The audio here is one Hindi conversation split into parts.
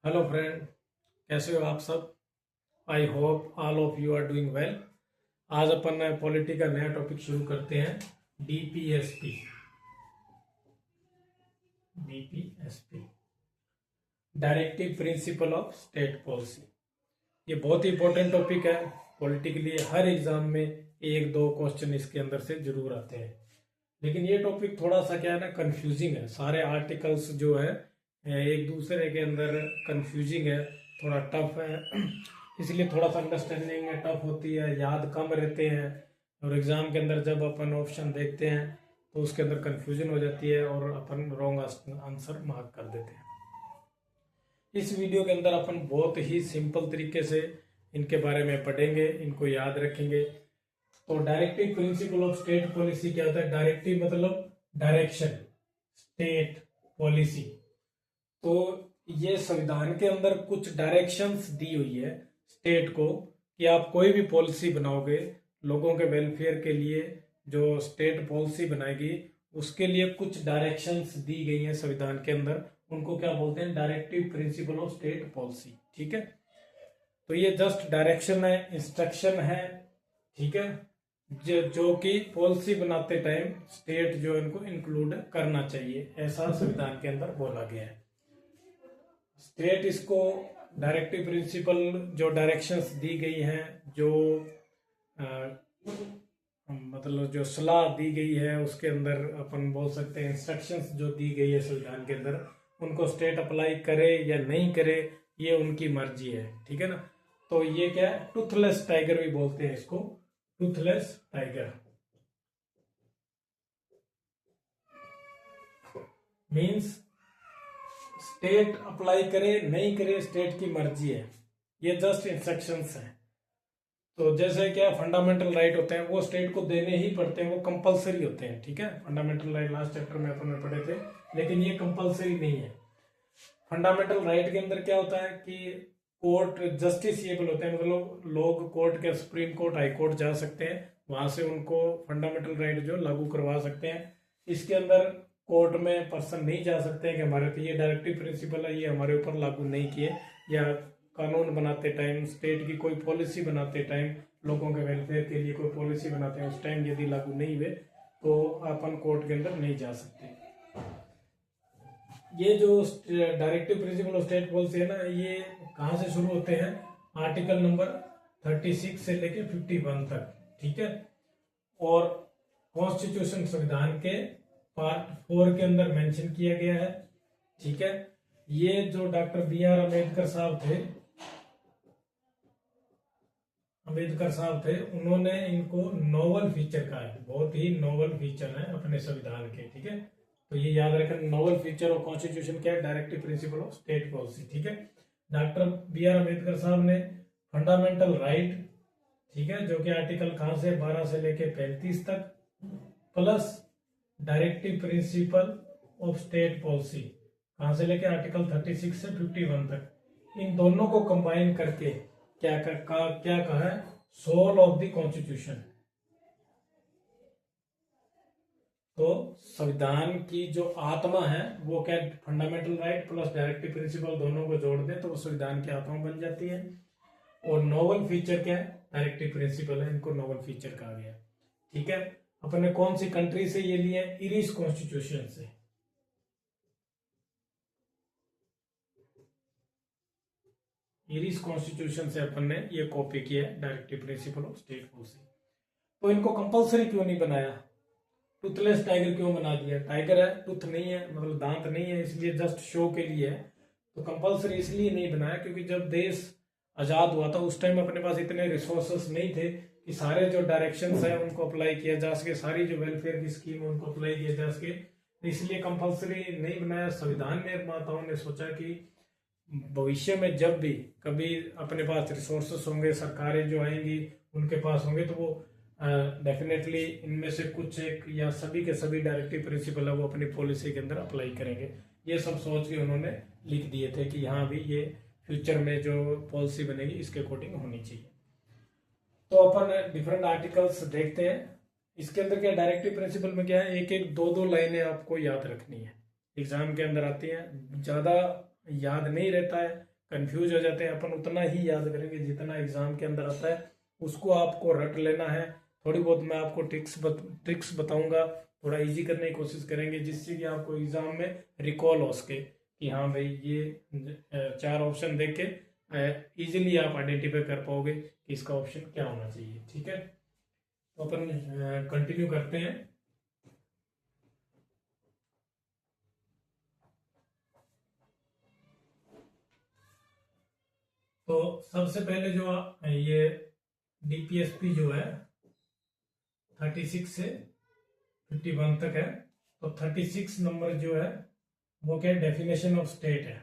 हेलो फ्रेंड, कैसे हो आप सब। I hope all of you are doing well. आज अपन पॉलिटी का नया टॉपिक शुरू करते हैं। DPSP. DPSP directive principle of state policy. ये बहुत ही इंपॉर्टेंट टॉपिक है पॉलिटी के लिए। हर एग्जाम में एक दो क्वेश्चन इसके अंदर से जरूर आते हैं। लेकिन ये टॉपिक थोड़ा सा क्या है ना, कंफ्यूजिंग है। सारे आर्टिकल्स जो है एक दूसरे के अंदर कंफ्यूजिंग है, थोड़ा टफ है। इसलिए थोड़ा सा अंडरस्टैंडिंग टफ होती है, याद कम रहते हैं। और एग्जाम के अंदर जब अपन ऑप्शन देखते हैं तो उसके अंदर कंफ्यूजन हो जाती है और अपन रॉन्ग आंसर मार्क कर देते हैं। इस वीडियो के अंदर अपन बहुत ही सिंपल तरीके से इनके बारे में पढ़ेंगे, इनको याद रखेंगे। तो directive principle of state policy क्या होता है? डायरेक्टिव मतलब डायरेक्शन, स्टेट पॉलिसी। तो ये संविधान के अंदर कुछ डायरेक्शंस दी हुई है स्टेट को कि आप कोई भी पॉलिसी बनाओगे लोगों के वेलफेयर के लिए, जो स्टेट पॉलिसी बनाएगी उसके लिए कुछ डायरेक्शंस दी गई हैं संविधान के अंदर। उनको क्या बोलते हैं? Directive principle of state policy. ठीक है, तो ये जस्ट डायरेक्शन है, इंस्ट्रक्शन है। ठीक है, जो कि पॉलिसी बनाते टाइम स्टेट जो इनको इंक्लूड करना चाहिए, ऐसा संविधान के अंदर बोला गया है। स्टेट इसको डायरेक्टिव प्रिंसिपल, जो डायरेक्शंस दी गई हैं, जो मतलब जो सलाह दी गई है उसके अंदर अपन बोल सकते हैं इंस्ट्रक्शंस जो दी गई है संविधान के अंदर, उनको स्टेट अप्लाई करे या नहीं करे ये उनकी मर्जी है। ठीक है ना। तो ये क्या है? टूथलेस टाइगर भी बोलते हैं इसको, Toothless tiger. Means state apply करे नहीं करे स्टेट की मर्जी है, ये जस्ट इंस्ट्रक्शंस हैं। तो जैसे क्या फंडामेंटल राइट होते हैं वो स्टेट को देने ही पड़ते हैं, वो कंपलसरी होते हैं। ठीक है, फंडामेंटल राइट लास्ट चैप्टर में अपन ने पढ़े थे, लेकिन ये कंपलसरी नहीं है। फंडामेंटल राइट के अंदर क्या होता है कि कोर्ट जस्टिसएबल होते हैं, मतलब लोग कोर्ट के, सुप्रीम कोर्ट, हाई कोर्ट जा सकते हैं, वहां से उनको फंडामेंटल राइट जो लागू करवा सकते हैं। इसके अंदर कोर्ट में पर्सन नहीं जा सकते हैं कि हमारे पे ये डायरेक्टिव प्रिंसिपल है, ये हमारे ऊपर लागू नहीं किए, या कानून बनाते टाइम, स्टेट की कोई पॉलिसी बनाते टाइम, लोगों के वेलफेयर के लिए कोई पॉलिसी बनाते हैं उस टाइम यदि लागू नहीं हुए तो अपन कोर्ट के अंदर नहीं जा सकते। ये जो directive principle of state policy है ना, ये कहाँ से शुरू होते हैं? आर्टिकल नंबर 36 से लेके 51 तक। ठीक है, और कॉन्स्टिट्यूशन संविधान के पार्ट 4 के अंदर मेंशन किया गया है। ठीक है, ये जो डॉक्टर बी.आर. अम्बेडकर साहब थे, उन्होंने इनको नोवल फीचर कहा है, बहुत ही नोवल फीचर है अपने संविधान के। ठीक है, तो ये याद रखें, नोवल फीचर ऑफ कॉन्स्टिट्यूशन क्या है? Directive principle of state policy. ठीक है, डॉक्टर बी.आर. अम्बेडकर साहब ने फंडामेंटल राइट, ठीक है, जो कि आर्टिकल कहां से 12 से लेके 35 तक, plus directive principle of state policy कहां से लेके आर्टिकल 36 से 51 तक, इन दोनों को कंबाइन करके क्या कहा है? Soul of the constitution. तो संविधान की जो आत्मा है वो क्या? Fundamental right plus directive principle दोनों को जोड़ दे तो वो संविधान की आत्मा बन जाती है। और नोवल फीचर क्या है? डायरेक्टिव प्रिंसिपल है, इनको नोवल फीचर कहा गया। ठीक है, अपन ने कौन सी कंट्री से ये लिए? इरिश कॉन्स्टिट्यूशन से। इरिश कॉन्स्टिट्यूशन से अपन ने ये कॉपी किया है directive principle of state policy. तो इनको कंपलसरी क्यों नहीं बनाया? टूथलेस टाइगर क्यों बना दिया? टाइगर है, टूथ नहीं है, मतलब दांत नहीं है, इसलिए जस्ट शो के लिए है। तो कंपलसरी इसलिए नहीं बनाया क्योंकि जब देश आजाद हुआ था उस टाइम अपने पास इतने रिसोर्सेस नहीं थे कि सारे जो डायरेक्शंस है उनको अप्लाई किया जा सके, सारी जो वेलफेयर की स्कीम है उनको अप्लाई किया जा सके, इसलिए कंपलसरी नहीं बनाया। संविधान निर्माताओं ने सोचा कि भविष्य में जब भी कभी अपने पास रिसोर्सेस होंगे, सरकारें जो आएंगी उनके पास होंगे, तो वो डेफिनेटली इनमें से कुछ एक या सभी के सभी डायरेक्टिव प्रिंसिपल है वो अपनी पॉलिसी के अंदर अप्लाई करेंगे। ये सब सोच के उन्होंने लिख दिए थे कि हाँ भी ये फ्यूचर में जो पॉलिसी बनेगी इसके अकॉर्डिंग होनी चाहिए। तो अपन डिफरेंट आर्टिकल्स देखते हैं। इसके अंदर क्या डायरेक्टिव प्रिंसिपल में क्या है? एक एक दो दो लाइनें आपको याद रखनी है, एग्जाम के अंदर आती हैं, ज्यादा याद नहीं रहता है, कंफ्यूज हो जाते हैं। अपन उतना ही याद करेंगे जितना एग्जाम के अंदर आता है, उसको आपको रट लेना है। थोड़ी बहुत मैं आपको ट्रिक्स बताऊंगा, थोड़ा इजी करने की कोशिश करेंगे जिससे कि आपको एग्जाम में रिकॉल हो सके कि हाँ भाई ये 4 ऑप्शन देख के इजीली आप आइडेंटिफाई कर पाओगे कि इसका ऑप्शन क्या होना चाहिए। ठीक है, तो अपन कंटिन्यू करते हैं। तो सबसे पहले जो ये डीपीएसपी जो है 36 से 51 तक है। तो 36 नंबर जो है वो क्या डेफिनेशन ऑफ स्टेट है।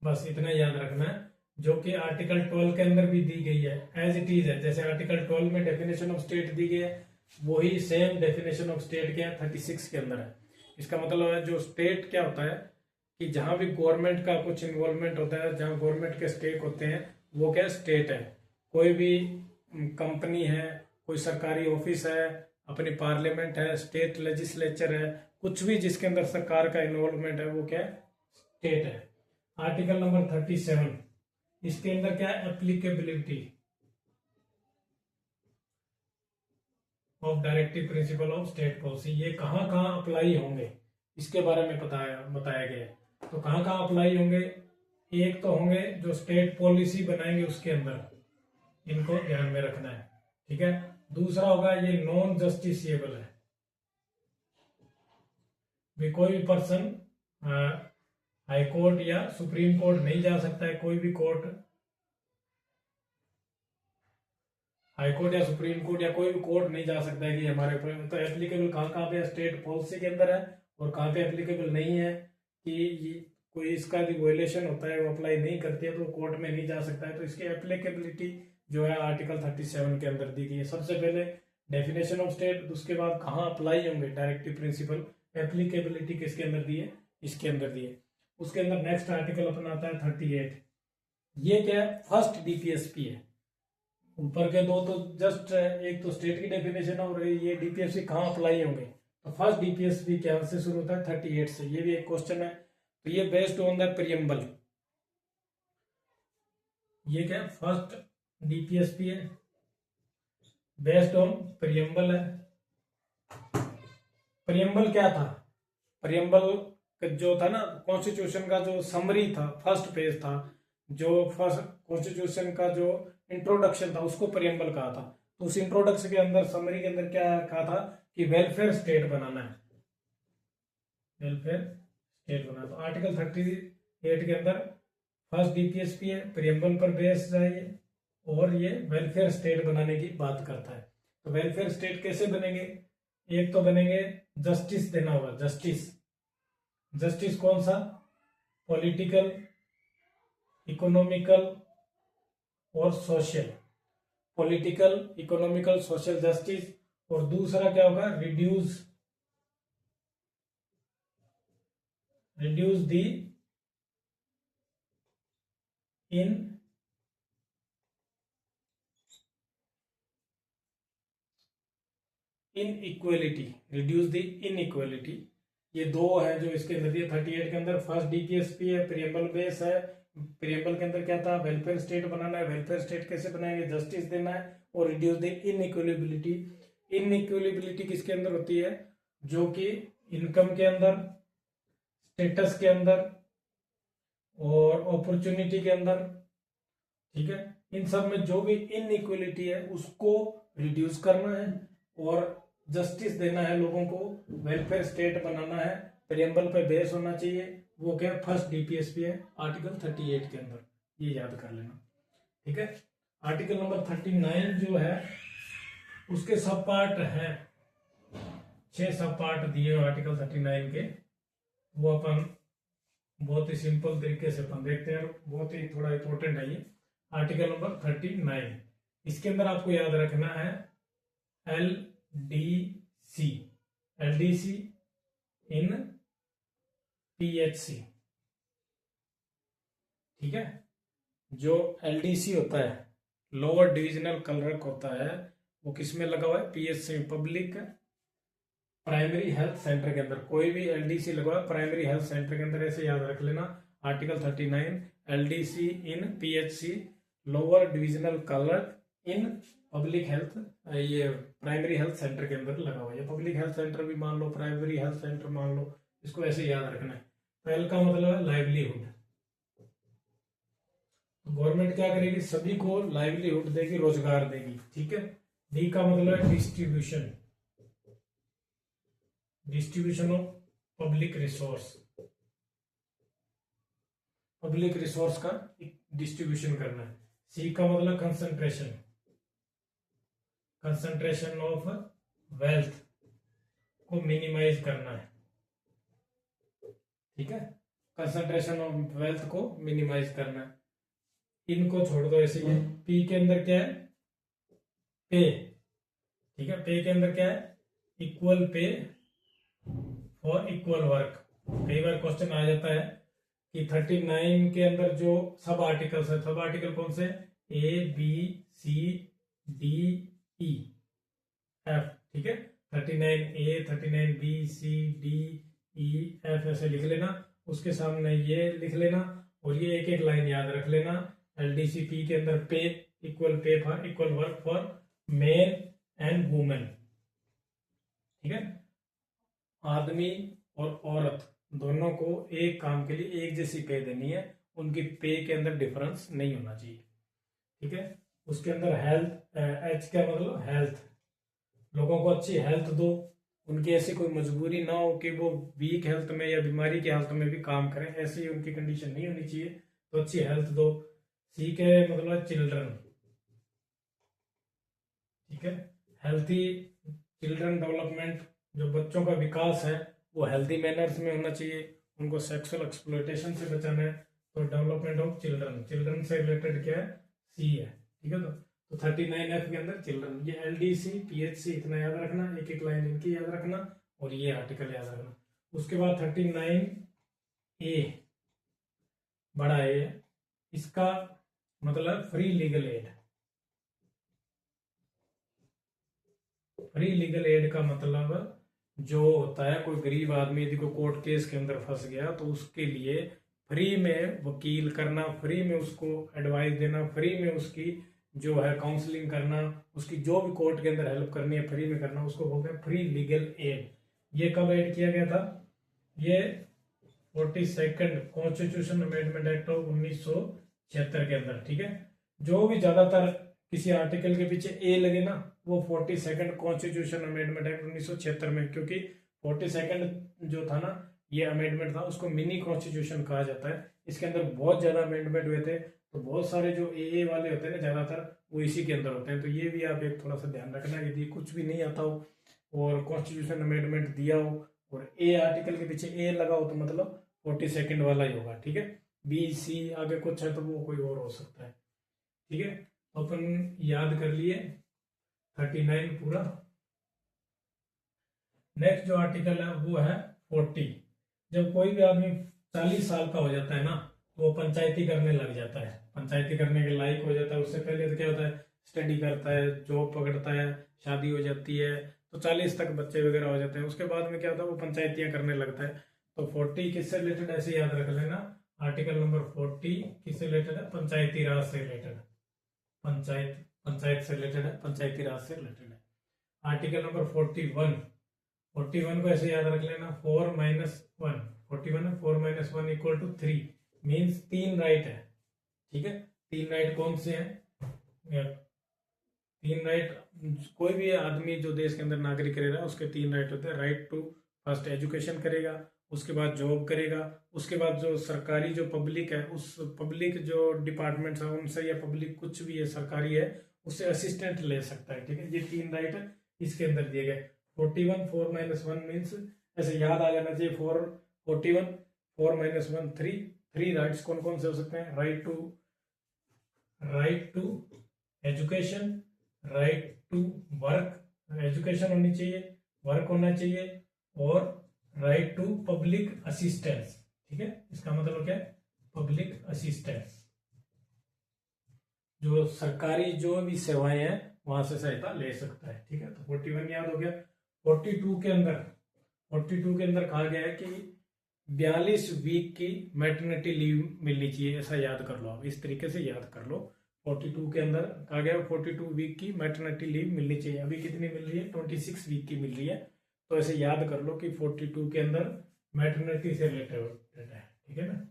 बस इतना याद रखना है, जो कि आर्टिकल 12 के अंदर भी दी गई है, एज इट इज है। जैसे आर्टिकल 12 में डेफिनेशन ऑफ स्टेट दी गई है, वही सेम डेफिनेशन ऑफ स्टेट क्या है 36 के अंदर है। इसका मतलब है जो स्टेट क्या होता है कि जहां भी गवर्नमेंट का कुछ इन्वॉल्वमेंट होता है, जहां गवर्नमेंट के स्टेक होते हैं, वो क्या स्टेट है। कोई भी कंपनी है, कोई सरकारी ऑफिस है, अपनी पार्लियामेंट है, स्टेट लेजिस्लेचर है, कुछ भी जिसके अंदर सरकार का इन्वॉल्वमेंट है वो क्या स्टेट है। आर्टिकल नंबर 37 इसके अंदर क्या applicability of directive principle of state policy, ये कहाँ कहाँ अप्लाई होंगे इसके बारे में बताया गया है। तो कहाँ कहाँ अप्लाई होंगे, एक तो होंगे जो स्टेट पॉलिसी बनाएंगे उसके अंदर, इनको ध्यान में रखना है। ठीक है, दूसरा होगा ये नॉन जस्टिसिएबल है, भी कोई भी पर्सन हाई कोर्ट या सुप्रीम कोर्ट नहीं जा सकता है। कोई भी कोर्ट, हाई कोर्ट या सुप्रीम कोर्ट या कोई भी कोर्ट नहीं जा सकता है कि हमारे ऊपर। तो एप्लीकेबल कहाँ कहाँ पे स्टेट पॉलिसी के अंदर है और कहाँ पे एप्लीकेबल नहीं है कि कोई इसका भी वायलेशन होता है, वो अप्लाई नहीं करती है तो कोर्ट में नहीं जा सकता है। तो इसकी एप्लीकेबिलिटी जो है आर्टिकल 37 के अंदर दी गई है। सबसे पहले डेफिनेशन ऑफ स्टेट, उसके बाद कहाँ अप्लाई होंगे डायरेक्टिव प्रिंसिपल, एप्लीकेबिलिटी किसके अंदर दी है, इसके अंदर दी है। उसके अंदर नेक्स्ट आर्टिकल अपना आता है 38। ये क्या है, फर्स्ट डीपीएसपी है। ऊपर के दो तो जस्ट एक तो स्टेट की डेफिनेशन है और ये डीपीएसपी कहाँ अप्लाई होंगे। तो फर्स्ट डीपीएसपी क्या से शुरू होता है 38 से, ये भी एक क्वेश्चन है। तो ये बेस्ड ऑन द प्रियम्बल, ये क्या फर्स्ट डीपीएसपी है बेस्ड ऑन प्रियम्बल है। प्रियम्बल क्या था, प्रियम्बल जो था ना कॉन्स्टिट्यूशन का जो समरी था, फर्स्ट पेज था, जो फर्स्ट कॉन्स्टिट्यूशन का जो इंट्रोडक्शन था उसको प्रियम्बल कहा था। तो उस इंट्रोडक्शन के अंदर समरी के अंदर क्या कहा था कि वेलफेयर स्टेट बनाना है, वेलफेयर स्टेट बनाना। तो आर्टिकल 38 के अंदर फर्स्ट डीपीएसपी है, प्रियम्बल पर बेस्ड है ये, और ये वेलफेयर स्टेट बनाने की बात करता है। तो वेलफेयर स्टेट कैसे बनेंगे, एक तो बनेंगे जस्टिस देना होगा, जस्टिस। जस्टिस कौन सा, पॉलिटिकल, इकोनॉमिकल और social, political, economical, social justice. और दूसरा क्या होगा, reduce the inequality, reduce the inequality. ये दो है जो इसके अंदर दिए 38 के अंदर। फर्स्ट डीपीएसपी है, प्रियम्बल बेस है। प्रियम्बल के अंदर क्या था, वेलफेयर स्टेट बनाना है। वेलफेयर स्टेट कैसे बनाएंगे, जस्टिस देना है और रिड्यूस द इनइक्वलिबिलिटी। इनइक्वलिबिलिटी किसके अंदर होती है, जो कि इनकम के अंदर, स्टेटस के अंदर और अपॉर्चुनिटी के अंदर। ठीक है, इन सब में जो भी इनइक्वलिटी है उसको रिड्यूस करना है और जस्टिस देना है लोगों को, वेलफेयर स्टेट बनाना है, प्रियम्बल पे बेस होना चाहिए। वो क्या फर्स्ट डीपीएसपी है आर्टिकल 38 के अंदर, ये याद कर लेना। ठीक है, आर्टिकल नंबर 39 जो है उसके सब पार्ट है, 6 सब पार्ट दिए आर्टिकल 39 के। वो अपन बहुत ही सिंपल तरीके से अपन देखते हैं, बहुत ही थोड़ा इंपॉर्टेंट है ये आर्टिकल नंबर 39। इसके अंदर आपको याद रखना है LDC, LDC इन PHC। ठीक है, जो LDC होता है, लोअर डिविजनल क्लर्क होता है, वो किस में लगा हुआ है, PHC, public primary health centre के अंदर कोई भी एलडीसी लगवा, प्राइमरी हेल्थ सेंटर के अंदर, ऐसे याद रख लेना। Article 39 LDC in PHC lower divisional colour in public health, ये प्राइमरी हेल्थ सेंटर के अंदर लगा हुआ है। पब्लिक हेल्थ सेंटर भी मान लो, प्राइमरी हेल्थ सेंटर मान लो, इसको ऐसे याद रखना है। पहल का मतलब है लाइवलीहुड। गवर्नमेंट क्या करेगी, सभी को लाइवलीहुड देगी, रोजगार देगी, ठीक है। डी का मतलब है distribution, distribution of public resource, public resource का डिस्ट्रीब्यूशन करना है। सी का मतलब कंसंट्रेशन, कंसंट्रेशन ऑफ वेल्थ को मिनिमाइज करना है, ठीक है। कंसंट्रेशन ऑफ वेल्थ को मिनिमाइज करना है। इनको छोड़ दो ऐसे ही। पी के अंदर क्या है, पे, ठीक है। पे के अंदर क्या है, equal pay for equal work. कई बार क्वेश्चन आ जाता है कि 39 के अंदर जो सब आर्टिकल्स है, सब आर्टिकल कौन से, A B C D E F, ठीक है। 39 A, 39 B C D E F ऐसे लिख लेना, उसके सामने ये लिख लेना, और ये एक एक लाइन याद रख लेना। एलडीसीपी के अंदर पे, equal pay for equal work for main and women, ठीक है। आदमी और औरत दोनों को एक काम के लिए एक जैसी पे देनी है, उनकी पे के अंदर डिफरेंस नहीं होना चाहिए, ठीक है। उसके अंदर हेल्थ, एच का मतलब हेल्थ, लोगों को अच्छी हेल्थ दो, उनकी ऐसी कोई मजबूरी ना हो कि वो वीक हेल्थ में या बीमारी की हालत में भी काम करें, ऐसी उनकी कंडीशन नहीं होनी चाहिए, तो अच्छी हेल्थ दो। सी के मतलब चिल्ड्रन, ठीक है। हेल्थी चिल्ड्रन डेवलपमेंट, जो बच्चों का विकास है वो हेल्थी मैनर्स में होना चाहिए, उनको सेक्सुअल एक्सप्लॉयटेशन से बचाना है। तो डेवलपमेंट ऑफ चिल्ड्रन, चिल्ड्रन से रिलेटेड क्या है, सी है, ठीक है। तो 39F के अंदर चिल्ड्रन, ये एलडीसी पीएचसी इतना याद रखना, एक एक लाइन इनकी याद रखना, और ये आर्टिकल याद रखना। उसके बाद 39A बड़ा ए, इसका मतलब free legal aid. Free legal aid का मतलब जो होता है, कोई गरीब आदमी यदि कोई कोर्ट केस के अंदर फंस गया तो उसके लिए फ्री में वकील करना, फ्री में उसको एडवाइस देना, फ्री में उसकी जो है काउंसलिंग करना, उसकी जो भी कोर्ट के अंदर हेल्प करनी है फ्री में करना, उसको बोलते हैं फ्री लीगल एड। ये कब ऐड किया गया था, ये 42nd constitution amendment act of 1976 के अंदर, ठीक है। जो भी ज्यादातर किसी आर्टिकल के पीछे ए लगे ना, वो 42nd कॉन्स्टिट्यूशन अमेंडमेंट एक्ट 1976 में, क्योंकि 42nd जो था ना ये अमेंडमेंट था, उसको मिनी कॉन्स्टिट्यूशन कहा जाता है। इसके अंदर बहुत ज्यादा अमेंडमेंट हुए थे, तो बहुत सारे जो ए वाले होते हैं ना ज्यादातर वो इसी के अंदर होते हैं। तो ये भी आप एक थोड़ा सा ध्यान रखना, यदि कुछ भी नहीं आता हो और कॉन्स्टिट्यूशन अमेंडमेंट दिया हो और ए आर्टिकल के पीछे ए लगा हो तो मतलब 42nd वाला ही होगा, ठीक है। बी सी आगे कुछ है तो वो कोई और हो सकता है, ठीक है। अपन याद कर लिए 39 पूरा। नेक्स्ट जो आर्टिकल है वो है 40। जब कोई भी आदमी 40 साल का हो जाता है ना तो वो पंचायती करने लग जाता है, पंचायती करने के लायक हो जाता है। उससे पहले तो क्या होता है, स्टडी करता है, जॉब पकड़ता है, शादी हो जाती है, तो 40 तक बच्चे वगैरह हो जाते हैं। उसके बाद में क्या होता है, वो पंचायतियां करने लगता है। तो 40 किससे रिलेटेड ऐसे याद रख लेना, आर्टिकल नंबर 40 किससे रिलेटेड है, पंचायती राज से रिलेटेड, पंचायत से रिलेटेड है, पंचायती राज से रिलेटेड है। आर्टिकल नंबर 41 को ऐसे याद रख लेना, 4 - 1, 41 है, 4 - 1 इक्वल टू 3, मीन्स 3 राइट है, ठीक है। 3 राइट कौन से हैं, 3 राइट कोई भी आदमी जो देश के अंदर नागरिक रह रहा है उसके 3 राइट होते हैं। राइट टू फर्स्ट एजुकेशन करेगा, उसके बाद जॉब करेगा, उसके बाद जो सरकारी जो पब्लिक है उस पब्लिक जो डिपार्टमेंट्स है उनसे, या पब्लिक कुछ भी है सरकारी है उससे असिस्टेंट ले सकता है, ठीक है। ये 3 राइट है इसके अंदर दिए गए। 41 4 - 1 मीन्स ऐसे याद आ जाना चाहिए, 41 4 - 1 3 राइट्स कौन कौन से हो सकते हैं, right to education, right to work, education होनी चाहिए, वर्क होना चाहिए, और राइट टू पब्लिक असिस्टेंस, ठीक है। इसका मतलब क्या है, पब्लिक असिस्टेंस, जो सरकारी जो भी सेवाएं हैं वहां से सहायता ले सकता है, ठीक है। तो 41 याद हो गया। 42 के अंदर 42 के अंदर कहा गया है कि 42 वीक की मैटरनिटी लीव मिलनी चाहिए, ऐसा याद कर लो आप, इस तरीके से याद कर लो। 42 के अंदर कहा गया 42 वीक की मैटरनिटी लीव मिलनी चाहिए। अभी कितनी मिल रही है? 26 वीक की मिल रही है। तो ऐसे याद कर लो कि 42 के अंदर मैटरनिटी से रिलेटेड है, ठीक है ना,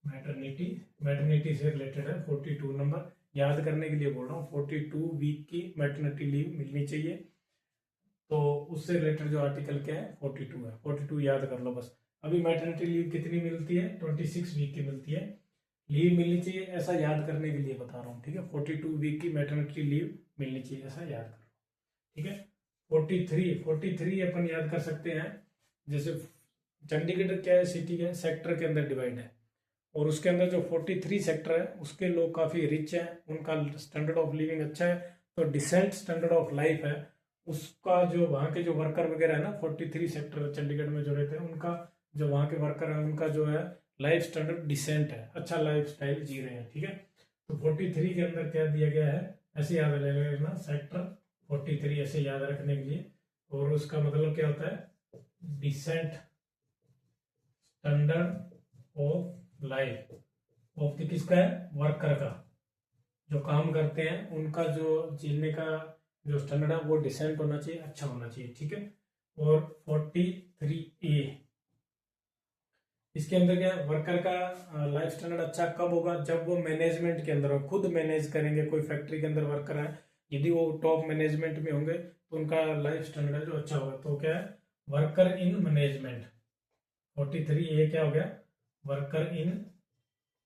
मैटरनिटी से रिलेटेड है। 42 नंबर याद करने के लिए बोल रहा हूँ, 42 वीक की मैटरनिटी लीव मिलनी चाहिए। तो उससे रिलेटेड जो आर्टिकल क्या है? 42 है। 42 याद कर लो बस। अभी मैटरनिटी लीव कितनी मिलती है? 26 वीक की मिलती है, लीव मिलनी चाहिए, ऐसा याद करने के लिए बता रहा हूँ, ठीक है। 42 वीक की मैटरनिटी लीव मिलनी चाहिए, ऐसा याद करो, ठीक है। 43 अपन याद कर सकते हैं। जैसे चंडीगढ़ क्या है? सिटी के सेक्टर के अंदर डिवाइड है, और उसके अंदर जो 43 सेक्टर है उसके लोग काफी रिच हैं, उनका स्टैंडर्ड ऑफ लिविंग अच्छा है, तो डिसेंट स्टैंडर्ड ऑफ लाइफ है उसका। जो वहाँ के जो वर्कर वगैरह है ना, 43 सेक्टर चंडीगढ़ में जो रहते हैं, उनका जो वहाँ के वर्कर है उनका जो है लाइफ स्टैंडर्ड डिसेंट है, अच्छा लाइफ स्टाइल जी रहे हैं, ठीक है। तो 43 के अंदर क्या दिया गया है? ऐसे याद रखना, सेक्टर 43 ऐसे याद रखने के लिए। और उसका मतलब क्या होता है? Decent standard of life of किसका है? वर्कर का। जो काम करते हैं उनका जो जीने का जो स्टैंडर्ड है वो डिसेंट होना चाहिए, अच्छा होना चाहिए, ठीक है। और 43A इसके अंदर क्या? वर्कर का लाइफ स्टैंडर्ड अच्छा कब होगा? जब वो मैनेजमेंट के अंदर हो, खुद मैनेज करेंगे। कोई फैक्ट्री के अंदर वर्कर है, यदि वो टॉप मैनेजमेंट में होंगे तो उनका लाइफ स्टैंडर्ड जो अच्छा होगा। तो क्या है? Worker in management. 43A क्या हो गया? वर्कर इन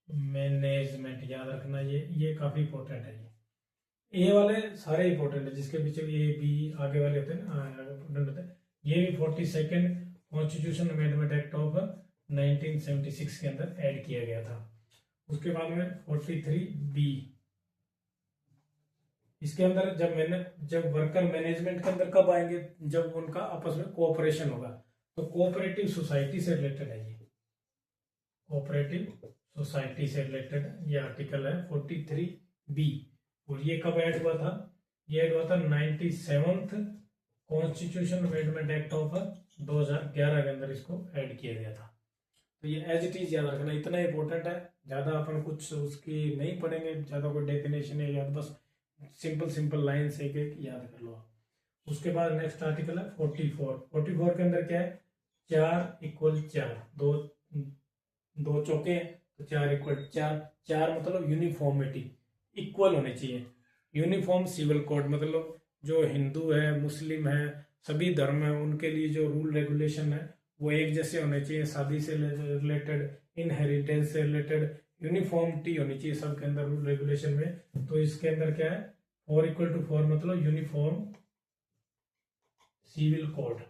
मैनेजमेंट, याद रखना, ये काफी इंपॉर्टेंट है। ये वाले सारे इंपॉर्टेंट है, जिसके पीछे ए बी आगे वाले होते हैं ना, इंपॉर्टेंट होते हैं। ये भी 42nd constitution amendment act of 1976 के अंदर ऐड किया गया था। उसके बाद में 43B, इसके अंदर जब वर्कर मैनेजमेंट के अंदर कब आएंगे? जब उनका आपस में कोऑपरेशन होगा। तो कोऑपरेटिव सोसाइटी से रिलेटेड है ये, कोऑपरेटिव सोसाइटी से रिलेटेड ये आर्टिकल है 43B। और ये कब ऐड हुआ था? ये ऐड हुआ था 97th constitution amendment act of 2011 के अंदर इसको ऐड किया गया था। तो ये एज इट इज याद रखना, इतना इंपॉर्टेंट है, ज्यादा अपन कुछ उसकी नहीं पढ़ेंगे, ज्यादा कोई डेफिनेशन है याद, बस सिंपल लाइन्स एक एक याद कर लो। उसके बाद नेक्स्ट आर्टिकल है 44 के अंदर क्या है? 4 = 4, दो चौके तो 4 = 4। 4 मतलब यूनिफॉर्मिटी, इक्वल होने चाहिए। यूनिफॉर्म सिविल कोड मतलब जो हिंदू है, मुस्लिम है, सभी धर्म है, उनके लिए जो रूल रेगुलेशन है वो एक जैसे होने चाहिए। शादी से रिलेटेड, इनहेरिटेंस से रिलेटेड यूनिफॉर्मिटी होनी चाहिए सबके अंदर रूल रेगुलेशन में। तो इसके अंदर क्या है? 4 = 4 मतलब यूनिफॉर्म सिविल कोड,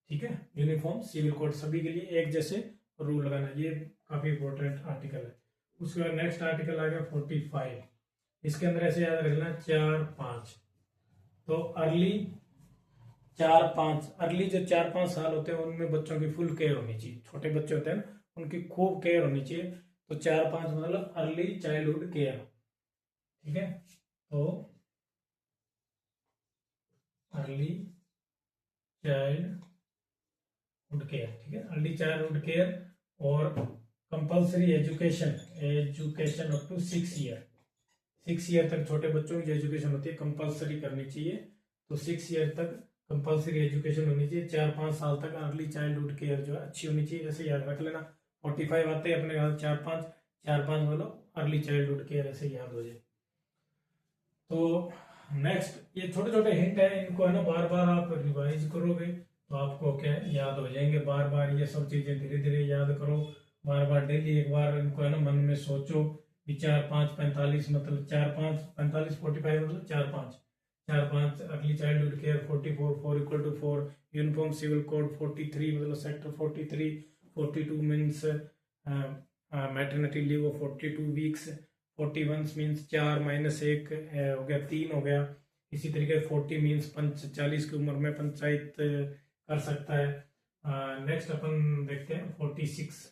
ठीक है। यूनिफॉर्म सिविल कोड, सभी के लिए एक जैसे रूल लगाना, ये काफी इंपॉर्टेंट आर्टिकल है। उसके बाद नेक्स्ट आर्टिकल आ गया 45। इसके अंदर ऐसे याद रखना 4-5। तो अर्ली 4-5, अर्ली जो 4-5 साल होते हैं उनमें बच्चों की फुल केयर होनी चाहिए। छोटे बच्चे होते हैं ना, उनकी खूब केयर होनी चाहिए। तो 4-5 मतलब अर्ली चाइल्डहुड केयर, ठीक है। तो अर्ली चाइल्डहुड केयर, ठीक है, अर्ली चाइल्डहुड केयर। और compulsory education up to 6 year, 6 year तक छोटे बच्चों की जो एजुकेशन होती है कंपल्सरी करनी चाहिए। तो 6 ईयर तक कंपल्सरी एजुकेशन होनी चाहिए। 4-5 साल तक अर्ली चाइल्डहुड केयर जो है अच्छी होनी चाहिए, ऐसे याद रख लेना। 45 आते हैं अपने याद 4-5 मतलब अर्ली चाइल्डहुड केयर, ऐसे याद हो जाए। तो नेक्स्ट ये छोटे छोटे हिंट है, इनको है ना बार बार आप रिवाइज करोगे तो आपको क्या याद हो जाएंगे। बार बार ये सब चीजें धीरे धीरे याद करो, बार बार डेली एक बार इनको है ना मन में सोचो। 4-5-45 मतलब 4-5-45, 45 मतलब 4-5 early childhood care. 44 4 = 4 uniform civil code. 43 मतलब sector 43। 42 means maternity leave of 42 weeks. 41 means 4 - 1 हो गया, 3 हो गया। इसी तरीके 40 मीन्स 40 की उम्र में पंचायत कर सकता है। नेक्स्ट अपन देखते हैं 46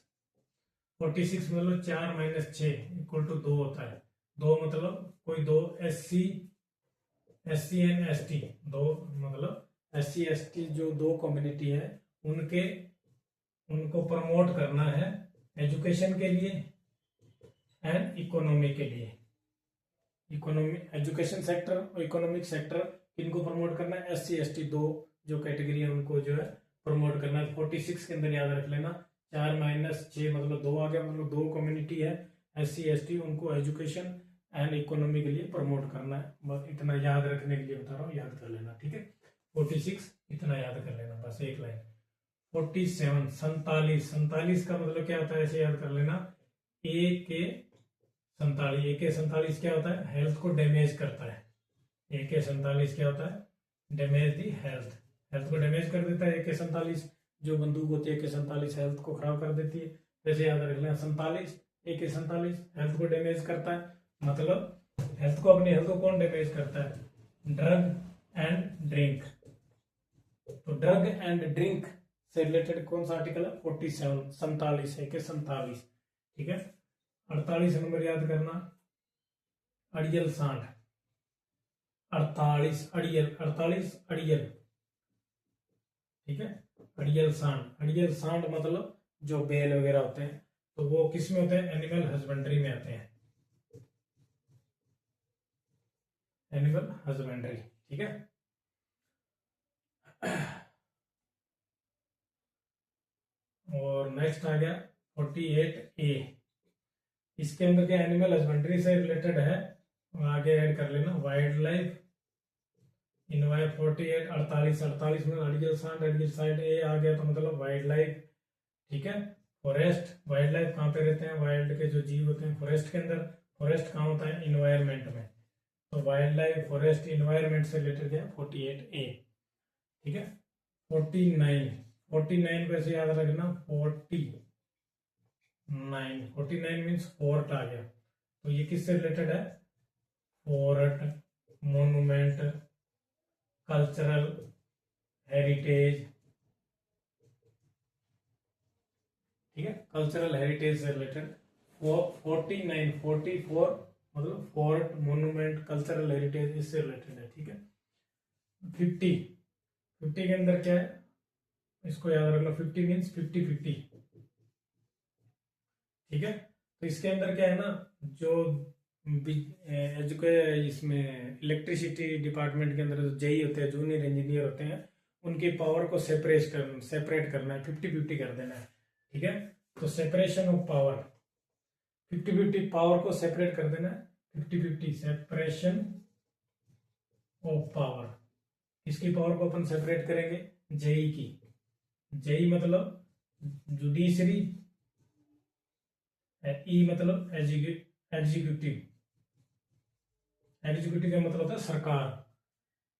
मतलब 4 - 6 = 2 होता है। 2 मतलब कोई 2 SC एंड ST, 2 मतलब SC ST जो दो कम्युनिटी है उनको प्रमोट करना है एजुकेशन के लिए एंड इकोनॉमी के लिए। इकोनॉमी, एजुकेशन सेक्टर और इकोनॉमिक सेक्टर इनको प्रमोट करना है। SC ST दो जो कैटेगरी है उनको जो है प्रमोट करना है। 46 के अंदर याद रख लेना, 4 - 6 मतलब 2 आ गया, मतलब दो कम्युनिटी है SC ST, उनको एजुकेशन एंड इकोनॉमी के लिए प्रमोट करना है। बस इतना याद रखने के लिए बता रहा हूँ, याद कर लेना, ठीक है। 46 इतना याद कर लेना, बस एक लाइन। 47 47 का मतलब क्या होता है, ऐसे याद कर लेना, AK47 क्या होता है, हेल्थ को डैमेज करता है। AK47 क्या होता है, डैमेज दी हेल्थ, हेल्थ को डैमेज कर देता है। AK47 जो बंदूक होती है AK47 हेल्थ को खराब कर देती है, जैसे याद रख लेना 47 AK47 हेल्थ को डैमेज करता है। मतलब हेल्थ को, अपनी हेल्थ को कौन डैमेज करता है, ड्रग एंड ड्रिंक। तो ड्रग एंड ड्रिंक से रिलेटेड कौन सा आर्टिकल है, 47 AK47, ठीक है। 48 नंबर याद करना, अड़ियल सांड, 48 अड़ियल, ठीक है। अड़ियल सांड मतलब जो बैल वगैरह होते हैं, तो वो किस में होते हैं, एनिमल हस्बेंड्री में आते हैं, एनिमल हस्बेंड्री, ठीक है। और नेक्स्ट आ गया 48A, इसके अंदर क्या एनिमल हस्बेंड्री से रिलेटेड है, आगे ऐड कर लेना वाइल्ड लाइफ इनवाय 48 48 में अड़ियल साइड ए आ गया, तो मतलब वाइल्ड लाइफ, ठीक है। फॉरेस्ट, वाइल्ड लाइफ कहाँ पे रहते हैं, वाइल्ड के जो जीव होते हैं फॉरेस्ट के अंदर, फॉरेस्ट कहाँ होता है, इन्वायरमेंट में, तो वाइल्ड लाइफ फॉरेस्ट इन्वायरमेंट से रिलेटेड क्या 48A, ठीक है। 49 को ऐसे याद रखना, 49 मीन्स फोर्ट आ गया, तो ये किससे रिलेटेड है, फोर्ट, मोन्यूमेंट, कल्चरल हेरिटेज, ठीक है, कल्चरल हेरिटेज से रिलेटेड। 44 मतलब फोर्ट, मोन्यूमेंट, कल्चरल हेरिटेज, इससे रिलेटेड है, ठीक है। 50 के अंदर क्या है, इसको याद रखना, 50 मीन्स 50-50, ठीक है। तो इसके अंदर क्या है ना, जो इसमें इलेक्ट्रिसिटी डिपार्टमेंट के अंदर जो जेई होते हैं, जूनियर इंजीनियर होते हैं, उनकी पावर को सेपरेट करना है, 50-50 कर देना है, ठीक है। तो सेपरेशन ऑफ पावर, 50-50 पावर को सेपरेट कर देना है, 50-50 सेपरेशन ऑफ पावर। इसकी पावर को अपन सेपरेट करेंगे, जेई की, जेई मतलब जुडिशरी, ई मतलब एग्जीक्यूटिव, एग्जीक्यूटिव का मतलब होता है सरकार,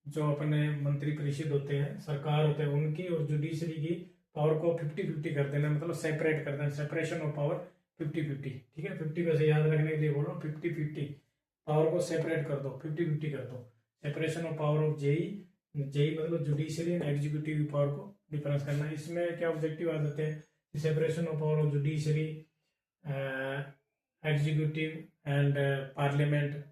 जो अपने मंत्री परिषद होते हैं, सरकार होते हैं उनकी, और जुडिशरी की पावर को 50-50 कर देना, मतलब सेपरेट कर देना, सेपरेशन ऑफ पावर 50-50, ठीक है। 50 को से याद रखने के लिए बोल रहा हूँ, 50-50 पावर को सेपरेट कर दो, 50-50 कर दो, separation of power of JE मतलब जुडिशरी एंड एग्जीक्यूटिव पावर को डिफरेंस करना है। इसमें क्या ऑब्जेक्टिव आ जाते हैं, separation of power of judiciary, executive and parliament,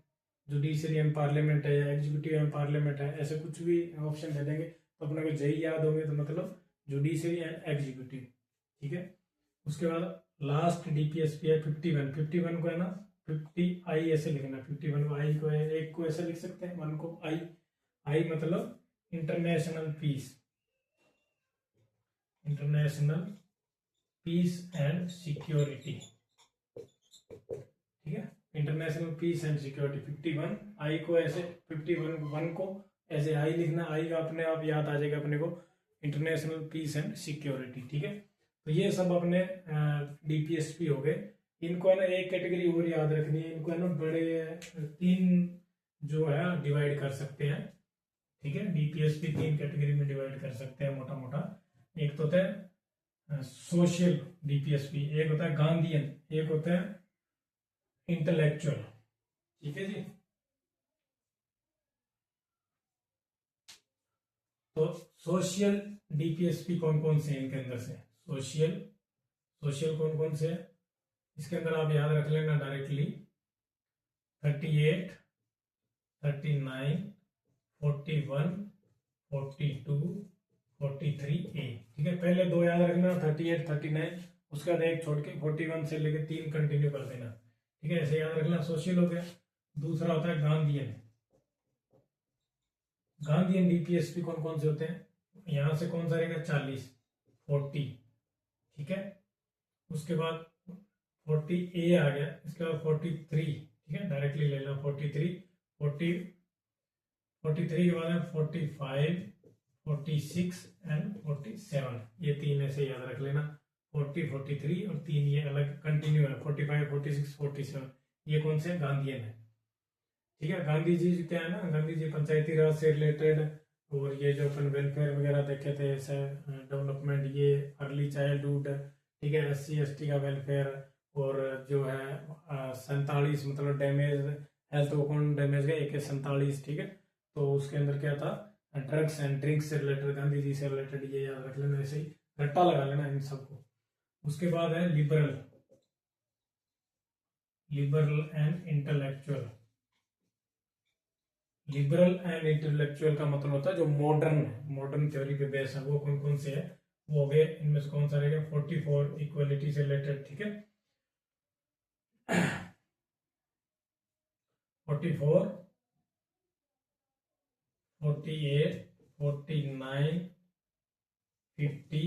judiciary and parliament है, एग्जीक्यूटिव एंड पार्लियामेंट है, ऐसे कुछ भी ऑप्शन दे देंगे, तो अपने को जेई याद होंगे, तो मतलब जुडिशरी एंड एग्जीक्यूटिव, ठीक है। उसके बाद लास्ट डीपीएसपी है 51 को है ना 50I ऐसे लिखना, 51 को आई को एक को ऐसे लिख सकते हैं, 1 को आई मतलब इंटरनेशनल पीस एंड सिक्योरिटी, ठीक है। इंटरनेशनल पीस एंड सिक्योरिटी 51 आई को ऐसे 51 को ऐसे आई लिखना, आई का अपने आप याद आ जाएगा अपने को, इंटरनेशनल पीस एंड सिक्योरिटी, ठीक है। तो ये सब अपने डीपीएसपी हो गए। इनको है ना एक कैटेगरी और याद रखनी है, इनको है ना बड़े 3 जो है डिवाइड कर सकते हैं, ठीक है। डीपीएसपी 3 कैटेगरी में डिवाइड कर सकते हैं मोटा मोटा। एक तो होता है सोशल डीपीएसपी, एक होता है गांधीयन, एक होता है इंटेलेक्चुअल, ठीक है जी। तो सोशल डीपीएसपी कौन कौन से हैं इनके अंदर से, सोशल कौन कौन से हैं, इसके अंदर आप याद रख लेना डायरेक्टली 38, 39, 41, 42, 43A। ठीक है, पहले दो याद रखना, 38, 39, उसके बाद एक छोड़ के 41 से लेके 3 कंटिन्यू कर देना। ठीक है, ऐसे याद रखना। सोशल हो गया। दूसरा होता है गांधीयन। गांधीयन डीपीएसपी कौन कौन से होते हैं? यहां से कौन सा रहेगा? 40, 40। ठीक है, उसके बाद 40A आ गया, इसके बाद 43। ठीक है, डायरेक्टली ले लो 43, 43 के बाद है 45, 46 एंड 47। ये तीन ऐसे याद रख लेना, 40, 43 और तीन ये अलग कंटिन्यू है, 45, 46, 47। ये कौन से? गांधीयन है। ठीक है, गांधी जी क्या है ना, गांधी जी पंचायती राज से रिलेटेड, और ये जो अपन वेलफेयर वगैरह देखे थे, ऐसे डेवलपमेंट, ये अर्ली चाइल्डहुड, ठीक है, SC ST का वेलफेयर, और जो है 47 मतलब डैमेज हेल्थ को कौन डैमेज गए, AK 47। ठीक है, तो उसके अंदर क्या था? ड्रग्स एंड ड्रिंक्स से रिलेटेड, गांधी जी से रिलेटेड, ये याद रख लेना, ऐसे ही रट्टा लगा लेना इन सबको। उसके बाद है liberal, liberal and intellectual. Liberal and intellectual का मतलब होता है जो मॉडर्न है, मॉडर्न थ्योरी पे बेस है, वो कौन कौन से है? वो हो गए, इनमें से कौन सा रहेगा? 44 इक्वलिटी से रिलेटेड। ठीक है, 44, 48, 49, 50,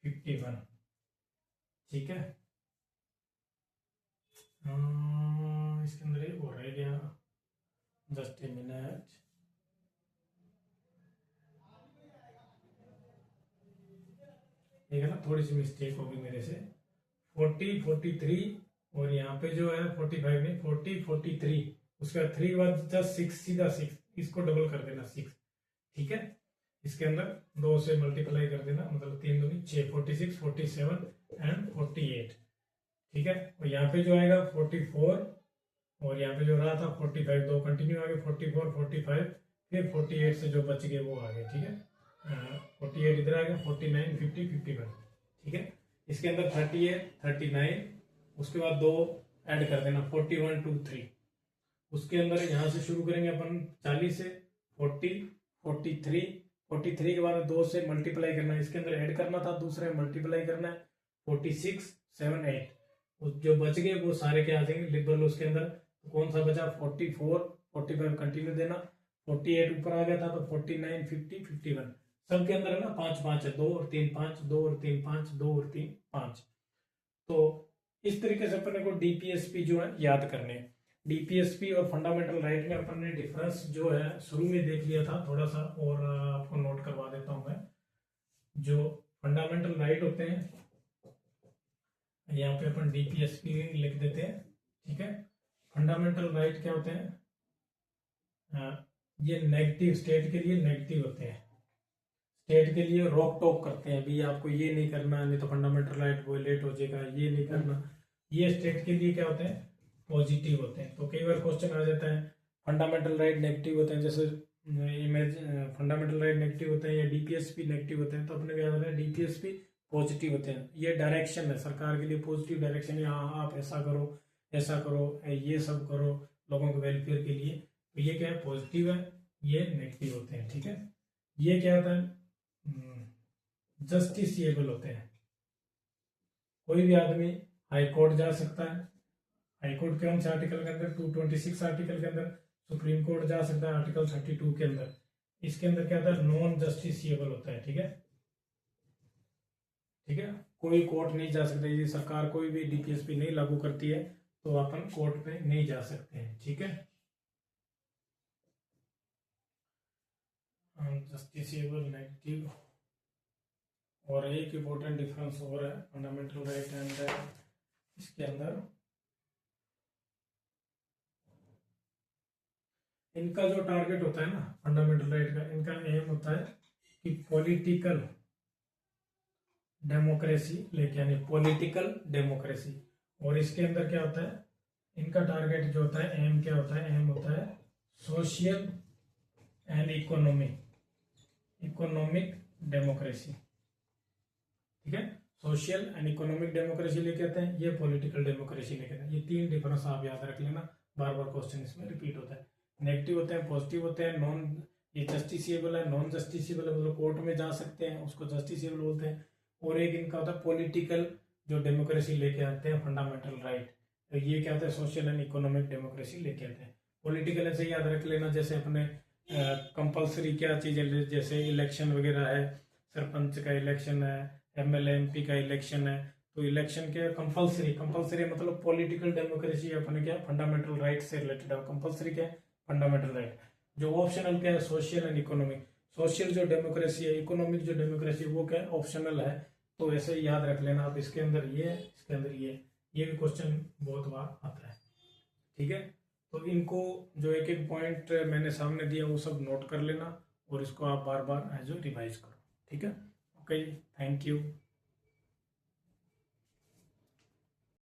51। ठीक है, इसके अंदर वो रह गया, जस्ट ए मिनट। ठीक है ना, थोड़ी सी मिस्टेक होगी मेरे से। 40, 43 और यहाँ पे जो है 45 नहीं, 40, 43, उसके बाद 3 के बाद जस्ट 6, सीधा 6, इसको डबल कर देना 6। ठीक है, इसके अंदर 2 से मल्टीप्लाई कर देना, मतलब 3 दूनी 6, 46, 47 एंड 48। ठीक है, और यहाँ पे जो आएगा 44, और यहाँ पे जो रहा था 45, 2 कंटिन्यू आ गए, 44, 45, फिर 48 से जो बच गए वो आ गए। ठीक है, 48 इधर आ गया, 49, 50, 51। ठीक है, इसके अंदर 38, 39, उसके बाद 2 ऐड कर देना, 41, 2, 3। उसके अंदर यहाँ से शुरू करेंगे अपन 40 से, 40, 43, 43 के बाद 2 से मल्टीप्लाई करना है, इसके अंदर ऐड करना था, दूसरे मल्टीप्लाई करना है, 46, 7, 8। जो बच गए वो सारे क्या आ जाएंगे? लिबरल। उसके अंदर कौन सा बचा? 44, 45 कंटिन्यू देना, 48 ऊपर आ गया था, तो 49, 50, 51। सबके अंदर है ना 5 5 है, 2 और 3 5, 2 और 3 5, 2 और 3 5। तो इस तरीके से अपने को डीपीएसपी जो है याद करने हैं। डीपीएसपी और फंडामेंटल राइट में अपन ने डिफरेंस जो है शुरू में देख लिया था थोड़ा सा, और आपको नोट करवा देता हूं मैं। जो फंडामेंटल राइट होते हैं, यहाँ पे अपन डीपीएसपी लिख देते हैं। ठीक है, फंडामेंटल राइट क्या होते हैं? ये नेगेटिव, स्टेट के लिए नेगेटिव होते हैं, स्टेट के लिए रोक टोक करते हैं, भी आपको ये नहीं करना, नहीं तो फंडामेंटल राइट वायलेट हो जाएगा, ये नहीं करना। ये स्टेट के लिए क्या होते हैं? पॉजिटिव होते हैं। तो कई बार क्वेश्चन आ जाता है फंडामेंटल राइट नेगेटिव होते हैं, जैसे इमेज फंडामेंटल राइट नेगेटिव होते हैं या डीपीएसपी नेगेटिव होते हैं, तो अपने याद रखना डीपीएसपी पॉजिटिव होते हैं। ये डायरेक्शन है सरकार के लिए, पॉजिटिव डायरेक्शन है, हाँ आप ऐसा करो, ऐसा करो, ये सब करो लोगों के वेलफेयर के लिए। तो ये क्या है? पॉजिटिव है। ये नेगेटिव होते हैं। ठीक है, ये क्या होता है? जस्टिसिएबल होते हैं। कोई भी आदमी हाई कोर्ट जा सकता है, हाई कोर्ट कौन से आर्टिकल के अंदर? 226 आर्टिकल के अंदर। सुप्रीम कोर्ट जा सकता है आर्टिकल 32 के अंदर। इसके अंदर क्या होता है? नॉन जस्टिसिएबल होता है। ठीक है, ठीक है, कोई कोर्ट नहीं जा सकता, यदि सरकार कोई भी डीपीएसपी नहीं लागू करती है तो अपन कोर्ट पे नहीं जा सकते हैं। ठीक है, जस्टिसिएबल, नेगेटिव। और एक इंपॉर्टेंट डिफरेंस और है फंडामेंटल राइट एंड इसके अंदर, इनका जो टारगेट होता है ना फंडामेंटल राइट का, इनका एम होता है कि पॉलिटिकल डेमोक्रेसी लेके आनी, पॉलिटिकल डेमोक्रेसी। और इसके अंदर क्या होता है? इनका टारगेट जो होता है, एम क्या होता है? एम होता है सोशल एंड इकोनॉमिक डेमोक्रेसी। ठीक है, सोशल एंड इकोनॉमिक डेमोक्रेसी लेके आते हैं, ये पॉलिटिकल डेमोक्रेसी लेके आते हैं। ये तीन डिफरेंस आप याद रख लेना, बार बार क्वेश्चन इसमें रिपीट होता है। नेगेटिव होते हैं, पॉजिटिव होते हैं, नॉन ये जस्टिसिएबल है, नॉन जस्टिसिएबल है, मतलब कोर्ट में जा सकते हैं, उसको जस्टिसिएबल बोलते हैं। और एक इनका होता है पॉलिटिकल, जो डेमोक्रेसी लेके आते हैं, फंडामेंटल राइट, तो ये क्या होता है सोशल एंड इकोनॉमिक डेमोक्रेसी लेके आते हैं। पॉलिटिकल ऐसे याद रख लेना, जैसे अपने कंपलसरी क्या चीजें, जैसे इलेक्शन वगैरह है, सरपंच का इलेक्शन है, एमएलए एमपी का इलेक्शन है, तो इलेक्शन के कंपलसरी, कंपलसरी मतलब पॉलिटिकल डेमोक्रेसी अपने क्या फंडामेंटल राइट से रिलेटेड है, कंपलसरी क्या है फंडामेंटल राइट। जो ऑप्शनल क्या है सोशल एंड इकोनॉमिक, सोशल जो डेमोक्रेसी है, इकोनॉमिक जो डेमोक्रेसी वो क्या है ऑप्शनल है। तो ऐसे याद रख लेना आप, इसके अंदर ये है, इसके अंदर ये भी क्वेश्चन बहुत बार आता है। ठीक है, तो इनको जो एक एक पॉइंट मैंने सामने दिया वो सब नोट कर लेना और इसको आप बार बार एज रिवाइज करो। ठीक है, ओके, थैंक यू।